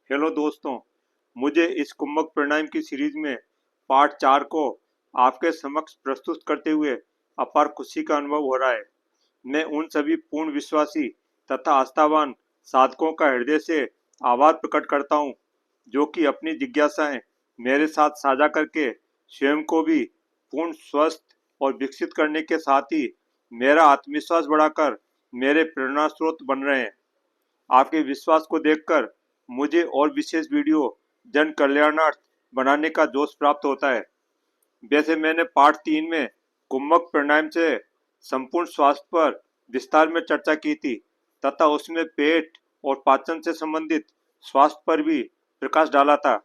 Hello दोस्तों, मुझे इस कुंभक प्राणायाम की सीरीज में पार्ट 4 को आपके समक्ष प्रस्तुत करते हुए अपार खुशी का अनुभव हो रहा है। मैं उन सभी पूर्ण विश्वासी तथा आस्थावान साधकों का हृदय से आभार प्रकट करता हूँ, जो कि अपनी जिज्ञासाएं मेरे साथ साझा करके स्वयं को भी पूर्ण स्वस्थ और विकसित करने के साथ ही मेरा आत्मविश्वास बढ़ाकर मेरे प्रेरणा स्रोत बन रहे हैं। आपके विश्वास को देखकर मुझे और विशेष वीडियो जन कल्याणार्थ बनाने का जोश प्राप्त होता है। वैसे मैंने पार्ट 3 में कुंभक प्राणायाम से संपूर्ण स्वास्थ्य पर विस्तार में चर्चा की थी तथा उसमें पेट और पाचन से संबंधित स्वास्थ्य पर भी प्रकाश डाला था,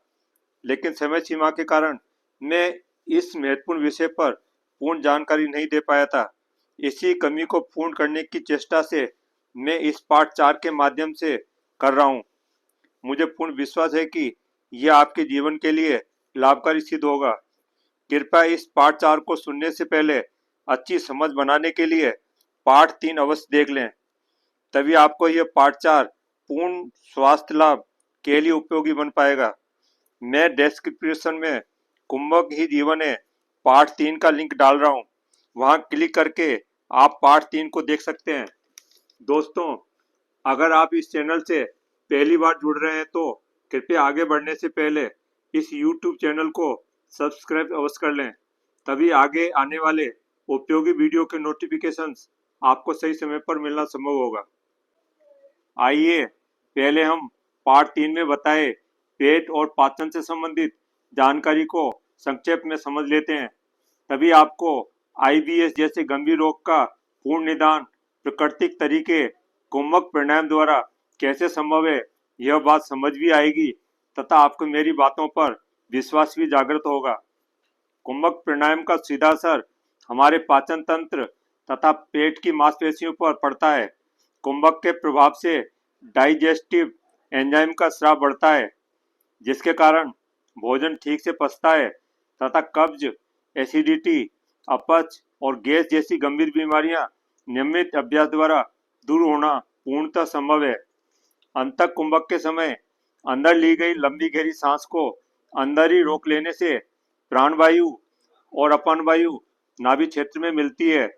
लेकिन समय सीमा के कारण मैं इस महत्वपूर्ण विषय पर पूर्ण जानकारी नहीं दे पाया था। इसी कमी को पूर्ण करने की चेष्टा से मैं इस पार्ट 4 के माध्यम से कर रहा हूँ। मुझे पूर्ण विश्वास है कि यह आपके जीवन के लिए लाभकारी सिद्ध होगा। कृपया इस पार्ट 4 को सुनने से पहले अच्छी समझ बनाने के लिए पार्ट 3 अवश्य देख लें, तभी आपको यह पार्ट 4 पूर्ण स्वास्थ्य लाभ के लिए उपयोगी बन पाएगा। मैं डिस्क्रिप्शन में कुंभक ही जीवन है पार्ट 3 का लिंक डाल रहा हूँ, वहां क्लिक करके आप पार्ट 3 को देख सकते हैं। दोस्तों, अगर आप इस चैनल से पहली बार जुड़ रहे हैं तो कृपया आगे बढ़ने से पहले इस YouTube चैनल को सब्सक्राइब अवश्य कर लें, तभी आगे आने वाले उपयोगी वीडियो के नोटिफिकेशंस आपको सही समय पर मिलना संभव होगा। आइए पहले हम पार्ट 3 में बताए पेट और पाचन से संबंधित जानकारी को संक्षेप में समझ लेते हैं, तभी आपको IBS जैसे गंभीर रोग का पूर्ण निदान प्राकृतिक तरीके कुंभक प्राणायाम द्वारा कैसे संभव है, यह बात समझ भी आएगी तथा आपको मेरी बातों पर विश्वास भी जागृत होगा। कुंभक प्राणायाम का सीधा असर हमारे पाचन तंत्र तथा पेट की मांसपेशियों पर पड़ता है। कुंभक के प्रभाव से डाइजेस्टिव एंजाइम का स्राव बढ़ता है, जिसके कारण भोजन ठीक से पचता है तथा कब्ज, एसिडिटी, अपच और गैस जैसी गंभीर बीमारियां नियमित अभ्यास द्वारा दूर होना पूर्णतः संभव है। अंतक कुंभक के समय अंदर ली गई लंबी गहरी सांस को अंदर ही रोक लेने से प्राणवायु और अपान वायु नाभि क्षेत्र में मिलती है,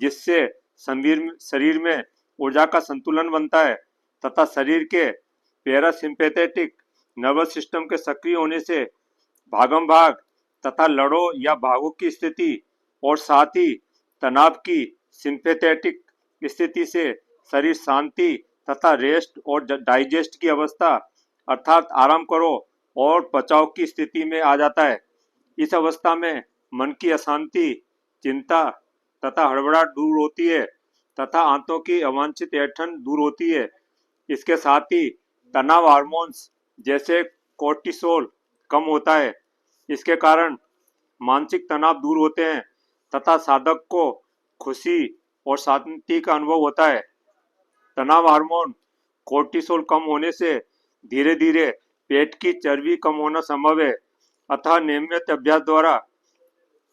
जिससे शरीर में ऊर्जा का संतुलन बनता है तथा शरीर के पैरासिम्पैथेटिक नर्वस सिस्टम के सक्रिय होने से भागम भाग तथा लड़ो या भागो की स्थिति और साथ ही तनाव की सिंपैथेटिक स्थिति से शरीर शांति तथा रेस्ट और डाइजेस्ट की अवस्था अर्थात आराम करो और बचाव की स्थिति में आ जाता है। इस अवस्था में मन की अशांति, चिंता तथा हड़बड़ाहट दूर होती है तथा आंतों की अवांछित ऐंठन दूर होती है। इसके साथ ही तनाव हार्मोन्स जैसे कोर्टिसोल कम होता है। इसके कारण मानसिक तनाव दूर होते हैं तथा साधक को खुशी और शांति का अनुभव होता है। तनाव हार्मोन कोर्टिसोल कम होने से धीरे धीरे पेट की चर्बी कम होना संभव है, अतः नियमित अभ्यास द्वारा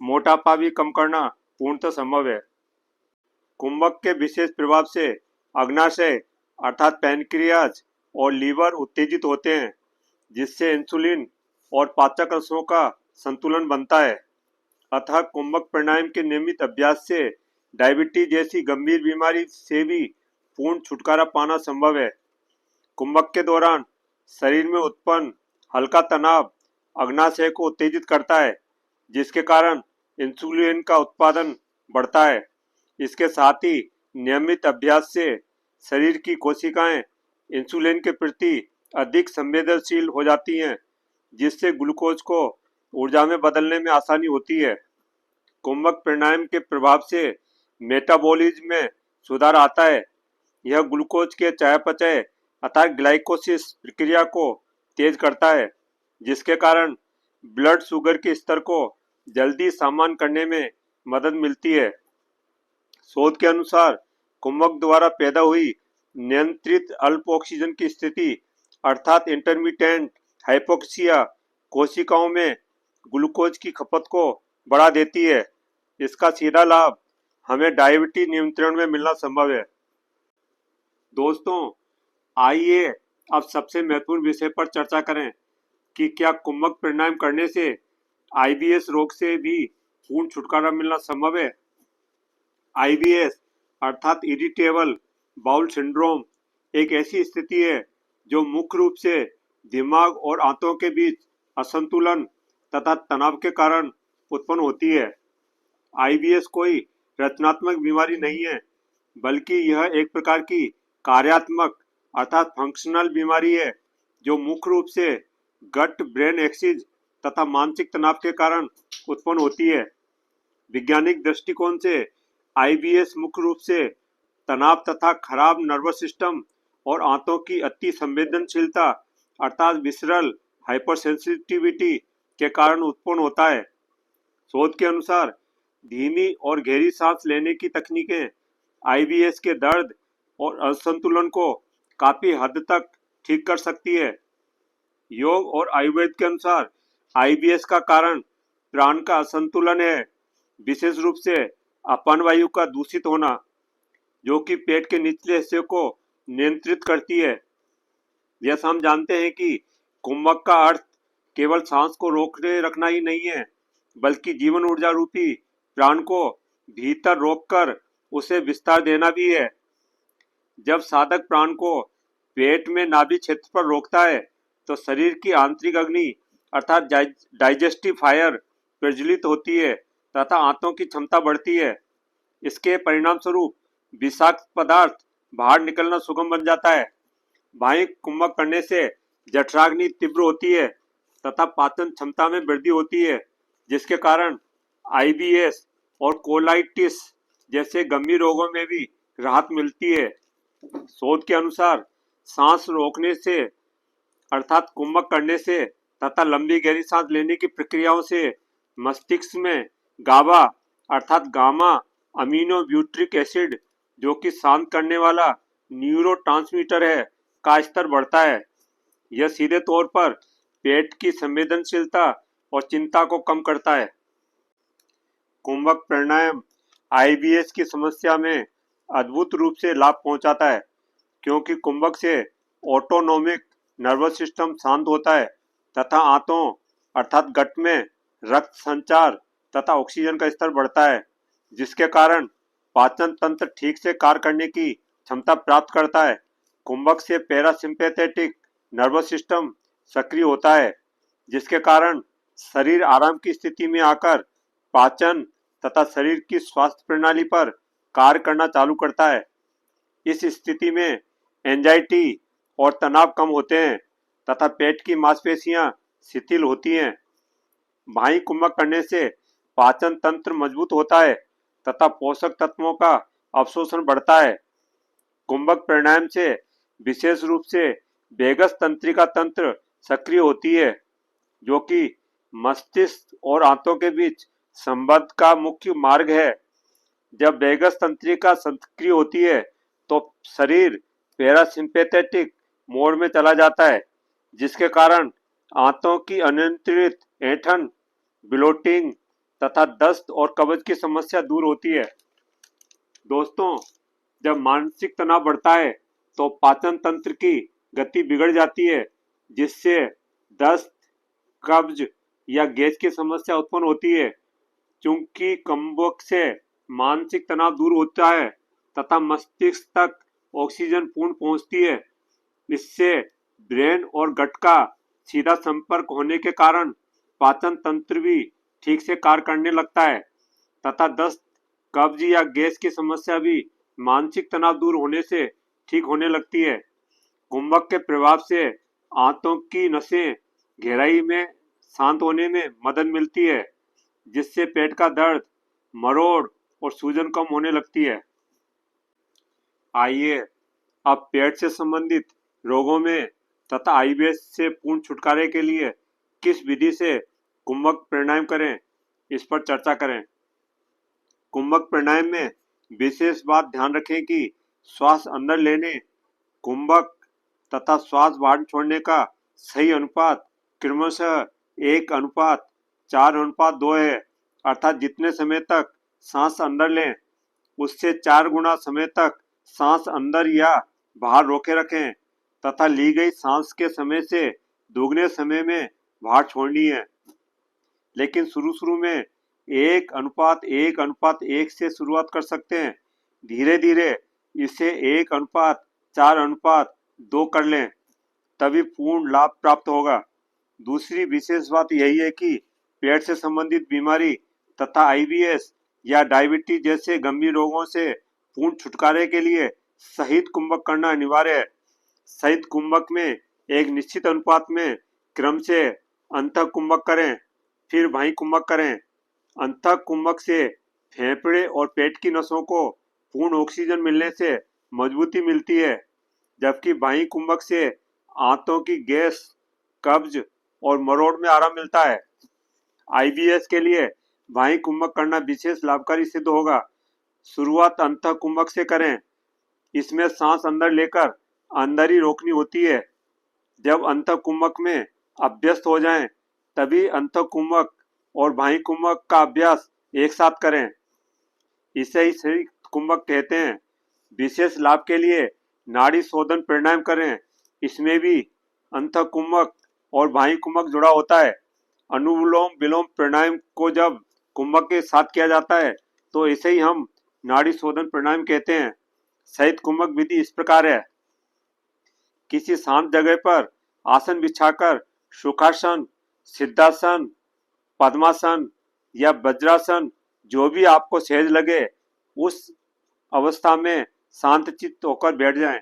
मोटापा भी कम करना पूर्णतः संभव है। कुंभक के विशेष प्रभाव से अग्नाशय अर्थात पैनक्रियाज और लीवर उत्तेजित होते हैं, जिससे इंसुलिन और पाचक रसों का संतुलन बनता है। अतः कुंभक प्राणायाम के नियमित अभ्यास से डायबिटीज जैसी गंभीर बीमारी से भी पूर्ण छुटकारा पाना संभव है। कुंभक के दौरान शरीर में उत्पन्न हल्का तनाव अग्नाशय को उत्तेजित करता है, जिसके कारण इंसुलिन का उत्पादन बढ़ता है। इसके साथ ही नियमित अभ्यास से शरीर की कोशिकाएं इंसुलिन के प्रति अधिक संवेदनशील हो जाती हैं, जिससे ग्लूकोज को ऊर्जा में बदलने में आसानी होती है। कुंभक प्राणायाम के प्रभाव से मेटाबॉलिज्म में सुधार आता है। यह ग्लूकोज के चयापचय अर्थात ग्लाइकोसिस प्रक्रिया को तेज करता है, जिसके कारण ब्लड शुगर के स्तर को जल्दी सामान्य करने में मदद मिलती है। शोध के अनुसार कुंभक द्वारा पैदा हुई नियंत्रित अल्प ऑक्सीजन की स्थिति अर्थात इंटरमिटेंट हाइपोक्सिया कोशिकाओं में ग्लूकोज की खपत को बढ़ा देती है। इसका सीधा लाभ हमें डायबिटीज नियंत्रण में मिलना संभव है। दोस्तों, आइए अब सबसे महत्वपूर्ण विषय पर चर्चा करें कि क्या कुंभक प्राणायाम करने से आईबीएस रोग से भी पूर्ण छुटकारा मिलना संभव है। आईबीएस अर्थात इरिटेबल बाउल सिंड्रोम एक ऐसी स्थिति है जो मुख्य रूप से दिमाग और आंतों के बीच असंतुलन तथा तनाव के कारण उत्पन्न होती है। आईबीएस कोई रचनात्मक बीमारी नहीं है, बल्कि यह एक प्रकार की कार्यात्मक अर्थात फंक्शनल बीमारी है जो मुख्य रूप से गट ब्रेन एक्सिस तथा मानसिक तनाव के कारण उत्पन्न होती है। वैज्ञानिक दृष्टिकोण से आईबीएस मुख्य रूप से तनाव तथा खराब नर्वस सिस्टम और आंतों की अति संवेदनशीलता अर्थात विसरल हाइपरसेंसिटिविटी के कारण उत्पन्न होता है। शोध के अनुसार धीमी और गहरी सांस लेने की तकनीकें आईबीएस के दर्द और असंतुलन को काफी हद तक ठीक कर सकती है। योग और आयुर्वेद के अनुसार आईबीएस का कारण प्राण का असंतुलन है, विशेष रूप से अपान वायु का दूषित होना, जो कि पेट के निचले हिस्से को नियंत्रित करती है। जैसा हम जानते हैं कि कुंभक का अर्थ केवल सांस को रोकने रखना ही नहीं है, बल्कि जीवन ऊर्जा रूपी प्राण को भीतर रोककर उसे विस्तार देना भी है। जब साधक प्राण को पेट में नाभि क्षेत्र पर रोकता है तो शरीर की आंतरिक अग्नि अर्थात डाइजेस्टिव फायर प्रज्वलित होती है तथा आंतों की क्षमता बढ़ती है। इसके परिणाम स्वरूप विषाक्त पदार्थ बाहर निकलना सुगम बन जाता है। बाह्य कुंभक करने से जठराग्नि तीव्र होती है तथा पाचन क्षमता में वृद्धि होती है, जिसके कारण आईबीएस और कोलाइटिस जैसे गंभीर रोगों में भी राहत मिलती है। शोध के अनुसार सांस रोकने से अर्थात कुंभक करने से तथा लंबी गहरी सांस लेने की प्रक्रियाओं से मस्तिष्क में गाबा अर्थात गामा अमीनो ब्यूट्रिक एसिड, जो कि शांत करने वाला न्यूरोट्रांसमीटर है, का स्तर बढ़ता है। यह सीधे तौर पर पेट की संवेदनशीलता और चिंता को कम करता है। कुंभक प्राणायाम आईबीएस की समस्या में अद्भुत रूप से लाभ पहुंचाता है, क्योंकि कुंभक से ऑटोनोमिक नर्वस सिस्टम शांत होता है तथा आंतों अर्थात गट में रक्त संचार तथा ऑक्सीजन का स्तर बढ़ता है, जिसके कारण पाचन तंत्र ठीक से कार्य करने की क्षमता प्राप्त करता है। कुंभक से पैरासिम्पैथेटिक नर्वस सिस्टम सक्रिय होता है, जिसके कारण शरीर आराम की स्थिति में आकर पाचन तथा शरीर की स्वास्थ्य प्रणाली पर कार्य करना चालू करता है। इस स्थिति में एंजाइटी और तनाव कम होते हैं तथा पेट की मांसपेशियां शिथिल होती हैं। बाह्य कुंभक करने से पाचन तंत्र मजबूत होता है तथा पोषक तत्वों का अवशोषण बढ़ता है। कुंभक प्राणायाम से विशेष रूप से वेगस तंत्रिका तंत्र सक्रिय होती है, जो कि मस्तिष्क और आंतों के बीच संबंध का मुख्य मार्ग है। जब वेगस तंत्रिका सक्रिय होती है तो शरीर पैरासिम्पैथेटिक मोड में चला जाता है, जिसके कारण आंतों की अनियंत्रित ऐंठन, ब्लोटिंग तथा दस्त और कब्ज की समस्या दूर होती है। दोस्तों, जब मानसिक तनाव बढ़ता है तो पाचन तंत्र की गति बिगड़ जाती है, जिससे दस्त, कब्ज या गैस की समस्या उत्पन्न होती है। चूंकि कुंभक से मानसिक तनाव दूर होता है तथा मस्तिष्क तक ऑक्सीजन पूर्ण पहुंचती है, इससे ब्रेन और गट का सीधा संपर्क होने के कारण पाचन तंत्र भी ठीक से कार्य करने लगता है तथा दस्त, कब्ज या गैस की समस्या भी मानसिक तनाव दूर होने से ठीक होने लगती है। कुंभक के प्रभाव से आंतों की नसें गहराई में शांत होने में मदद मिलती है, जिससे पेट का दर्द, मरोड़ और सूजन कम होने लगती है। आइए अब पेट से संबंधित रोगों में तथा आईबीएस से पूर्ण छुटकारे के लिए किस विधि से कुंभक प्राणायाम करें, इस पर चर्चा करें। कुंभक प्राणायाम में विशेष बात ध्यान रखें कि श्वास अंदर लेने, कुंभक तथा श्वास बाहर छोड़ने का सही अनुपात क्रमशः 1:4:2 है, अर्थात जितने समय तक सांस अंदर लें उससे 4 गुना समय तक सांस अंदर या बाहर रोके रखें। तथा ली गई सांस के समय से दोगुने समय में बाहर छोड़नी है। लेकिन शुरू में 1:1:1 से शुरुआत कर सकते हैं। धीरे धीरे इसे 1:4:2 कर लें, तभी पूर्ण लाभ प्राप्त होगा। दूसरी विशेष बात यही है कि पेट से संबंधित बीमारी तथा आईबीएस या डायबिटीज जैसे गंभीर रोगों से पूर्ण छुटकारे के लिए सहित कुंभक करना अनिवार्य है। सहित कुंभक में एक निश्चित अनुपात में क्रम से अंतः कुंभक करें, फिर बाह्य कुंभक करें। अंतः कुंभक से फेफड़े और पेट की नसों को पूर्ण ऑक्सीजन मिलने से मजबूती मिलती है, जबकि बाह्य कुंभक से आंतों की गैस, कब्ज और मरोड़ में आराम मिलता है। आईबीएस के लिए बाह्य कुंभक करना विशेष लाभकारी सिद्ध होगा। शुरुआत अंतः कुंभक से करें। इसमें सांस अंदर लेकर अंदर ही रोकनी होती है। जब अंतः कुंभक में अभ्यस्त हो जाएं, तभी अंतः कुंभक और बाह्य कुंभक का अभ्यास एक साथ करें। इसे ही संयुक्त कुंभक कहते हैं। विशेष लाभ के लिए नाड़ी शोधन प्राणायाम करें। इसमें भी अंतः कुंभक और बाह्य कुंभक जुड़ा होता है। अनुलोम विलोम प्राणायाम को जब कुंभक के साथ किया जाता है तो इसे ही हम नाड़ी शोधन प्राणायाम कहते हैं। सहित कुंभक विधि इस प्रकार है। किसी शांत जगह पर आसन बिछाकर सुखासन, सिद्धासन, पद्मासन या वज्रासन, जो भी आपको सहज लगे, उस अवस्था में शांत चित्त होकर बैठ जाएं।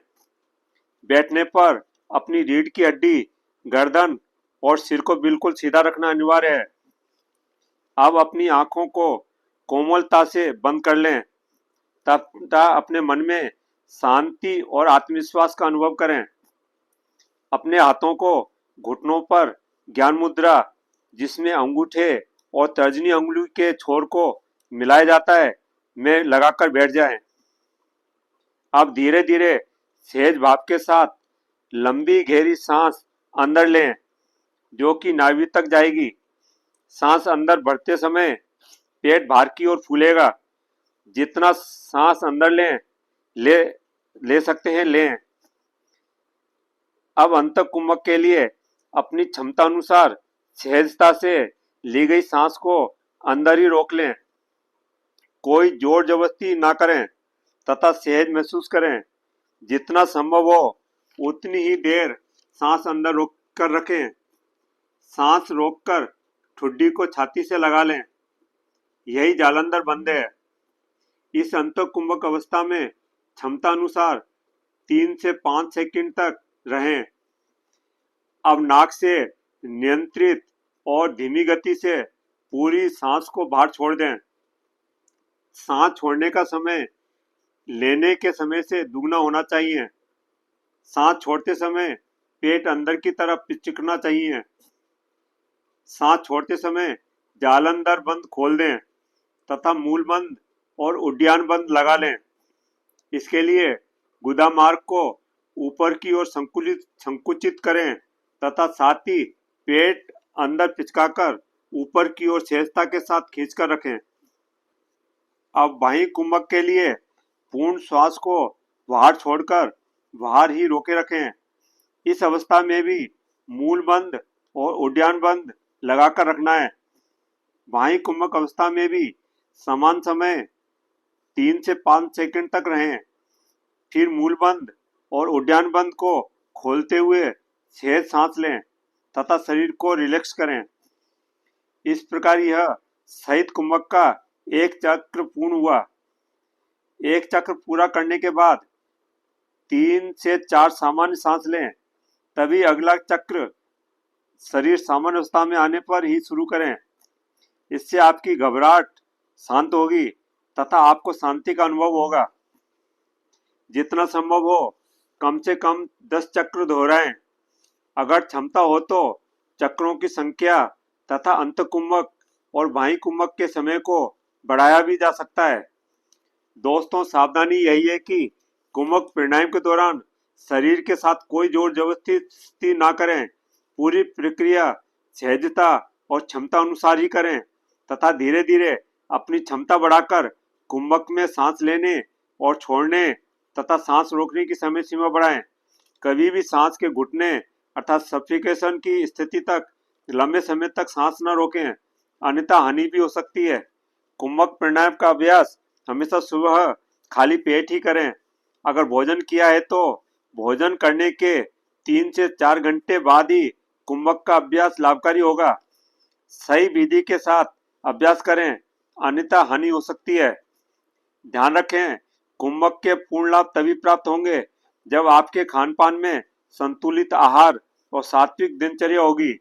बैठने पर अपनी रीढ़ की हड्डी, गर्दन और सिर को बिल्कुल सीधा रखना अनिवार्य है। अब अपनी आंखों को कोमलता से बंद कर लें तथा अपने मन में शांति और आत्मविश्वास का अनुभव करें। अपने हाथों को घुटनों पर ज्ञान मुद्रा, जिसमें अंगूठे और तर्जनी अंगुली के छोर को मिलाया जाता है, में लगाकर बैठ जाएं। अब धीरे धीरे सहज भाव के साथ लंबी गहरी सांस अंदर लें, जो कि नाभि तक जाएगी। सांस अंदर भरते समय पेट बाहर की ओर फूलेगा। जितना सांस अंदर ले सकते हैं लें। अब अंतः कुंभक के लिए अपनी क्षमता अनुसार सहजता से ली गई सांस को अंदर ही रोक लें। कोई जोर जबरदस्ती ना करें तथा सहज महसूस करें। जितना संभव हो उतनी ही देर सांस अंदर रोक कर रखें। सांस रोककर ठुड्डी को छाती से लगा लें। यही जालंधर बंद है। इस अंतः कुंभक अवस्था में क्षमता अनुसार 3 से 5 सेकंड तक रहें। अब नाक से नियंत्रित और धीमी गति से पूरी सांस को बाहर छोड़ दें। सांस छोड़ने का समय लेने के समय से दुगना होना चाहिए। सांस छोड़ते समय पेट अंदर की तरफ चिकना चाहिए। सांस छोड़ते समय जालंधर बंद खोल दें तथा मूल बंद और उड्डयन बंद लगा लें। इसके लिए गुदा मार्ग को ऊपर की ओर संकुचित करें तथा साथ ही पेट अंदर पिचकाकर ऊपर की ओर सहजता के साथ खींचकर रखें। अब बाह्य कुंभक के लिए पूर्ण श्वास को बाहर छोड़कर बाहर ही रोके रखें। इस अवस्था में भी मूल बंद और उड्डयन बंद लगाकर रखना है। बाह्य कुंभक अवस्था में भी समान समय 3 से 5 सेकंड तक रहें। फिर मूल बंद और उड्डयन बंद को खोलते हुए सहज सांस लें तथा शरीर को रिलैक्स करें। इस प्रकार यह सहित कुंभक का एक चक्र पूर्ण हुआ। एक चक्र पूरा करने के बाद 3 से 4 सामान्य सांस लें, तभी अगला चक्र शरीर सामान्य अवस्था में आने पर ही शुरू करें। इससे आपकी घबराहट शांत होगी तथा आपको शांति का अनुभव होगा। जितना संभव हो कम से कम 10 चक्र दोहराएं। अगर क्षमता हो तो चक्रों की संख्या तथा अंतः कुंभक और बाह्य कुंभक के समय को बढ़ाया भी जा सकता है। दोस्तों, सावधानी यही है कि कुंभक प्राणायाम के दौरान शरीर के साथ कोई जोर जबरदस्ती ना करें। पूरी प्रक्रिया सहजता और क्षमता अनुसार ही करें तथा धीरे धीरे अपनी क्षमता बढ़ाकर कुंभक में सांस लेने और छोड़ने तथा सांस रोकने की समय सीमा बढ़ाएं। कभी भी सांस के घुटने अर्थात सफिकेशन की स्थिति तक लंबे समय तक सांस न रोकें, अन्यथा हानि भी हो सकती है। कुंभक प्राणायाम का अभ्यास हमेशा सुबह खाली पेट ही करें। अगर भोजन किया है तो भोजन करने के 3 से 4 घंटे बाद ही कुंभक का अभ्यास लाभकारी होगा। सही विधि के साथ अभ्यास करें, अन्यथा हानि हो सकती है। ध्यान रखें, कुंभक के पूर्ण लाभ तभी प्राप्त होंगे जब आपके खान पान में संतुलित आहार और सात्विक दिनचर्या होगी।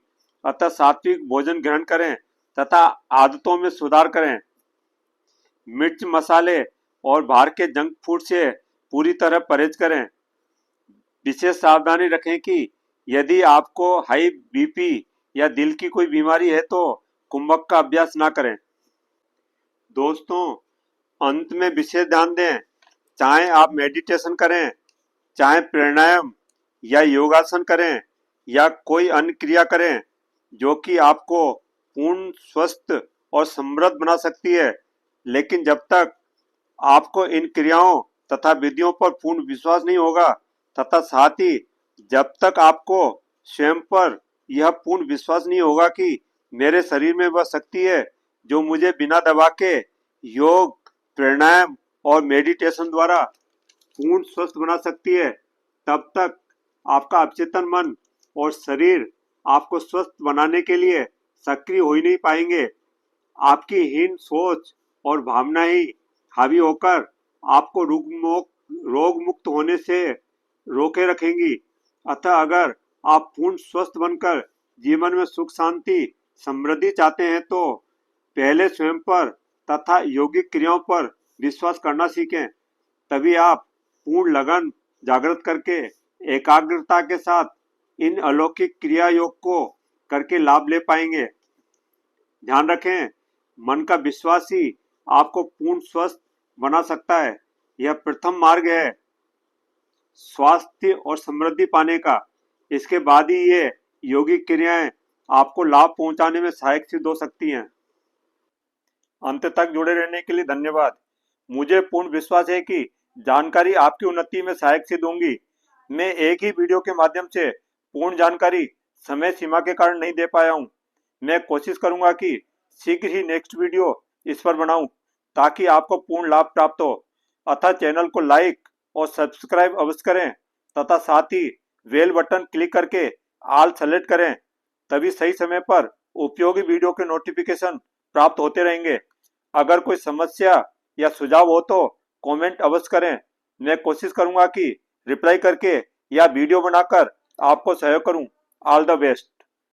अतः सात्विक भोजन ग्रहण करें तथा आदतों में सुधार करें। मिर्च, मसाले और बाहर के जंक फूड से पूरी तरह परहेज करें। विशेष सावधानी रखें कि यदि आपको हाई बीपी या दिल की कोई बीमारी है तो कुंभक का अभ्यास ना करें। दोस्तों, अंत में विशेष ध्यान दें, चाहे आप मेडिटेशन करें, चाहे प्राणायाम या योगासन करें या कोई अन्य क्रिया करें जो कि आपको पूर्ण स्वस्थ और समृद्ध बना सकती है, लेकिन जब तक आपको इन क्रियाओं तथा विधियों पर पूर्ण विश्वास नहीं होगा तथा साथ ही जब तक आपको स्वयं पर यह पूर्ण विश्वास नहीं होगा कि मेरे शरीर में वह शक्ति है जो मुझे बिना दबा के योग, प्राणायाम और मेडिटेशन द्वारा पूर्ण स्वस्थ बना सकती है, तब तक आपका अवचेतन मन और शरीर आपको स्वस्थ बनाने के लिए सक्रिय हो ही नहीं पाएंगे। आपकी हीन सोच और भावना ही हावी होकर आपको रोग मुक्त होने से रोके रखेंगी। अतः अगर आप पूर्ण स्वस्थ बनकर जीवन में सुख, शांति, समृद्धि चाहते हैं तो पहले स्वयं पर तथा यौगिक क्रियाओं पर विश्वास करना सीखें। तभी आप पूर्ण लगन जागृत करके एकाग्रता के साथ इन अलौकिक क्रिया योग को करके लाभ ले पाएंगे। ध्यान रखें, मन का विश्वास ही आपको पूर्ण स्वस्थ बना सकता है। यह प्रथम मार्ग है स्वास्थ्य और समृद्धि पाने का। इसके बाद ही ये योगिक क्रियाएं आपको लाभ पहुंचाने में सहायक सिद्ध हो सकती हैं। अंत तक जुड़े रहने के लिए धन्यवाद। मुझे पूर्ण विश्वास है कि जानकारी आपकी उन्नति में सहायक सिद्ध होंगी। मैं एक ही वीडियो के माध्यम से पूर्ण जानकारी समय सीमा के कारण नहीं दे पाया हूँ। मैं कोशिश करूंगा कि शीघ्र ही नेक्स्ट वीडियो इस पर बनाऊं ताकि आपको पूर्ण लाभ प्राप्त हो। अतः चैनल को लाइक और सब्सक्राइब अवश्य करें तथा साथ ही बेल बटन क्लिक करके ऑल सेलेक्ट करें, तभी सही समय पर उपयोगी वीडियो के नोटिफिकेशन प्राप्त होते रहेंगे। अगर कोई समस्या या सुझाव हो तो कमेंट अवश्य करें। मैं कोशिश करूंगा कि रिप्लाई करके या वीडियो बनाकर आपको सहयोग करूं। All the best.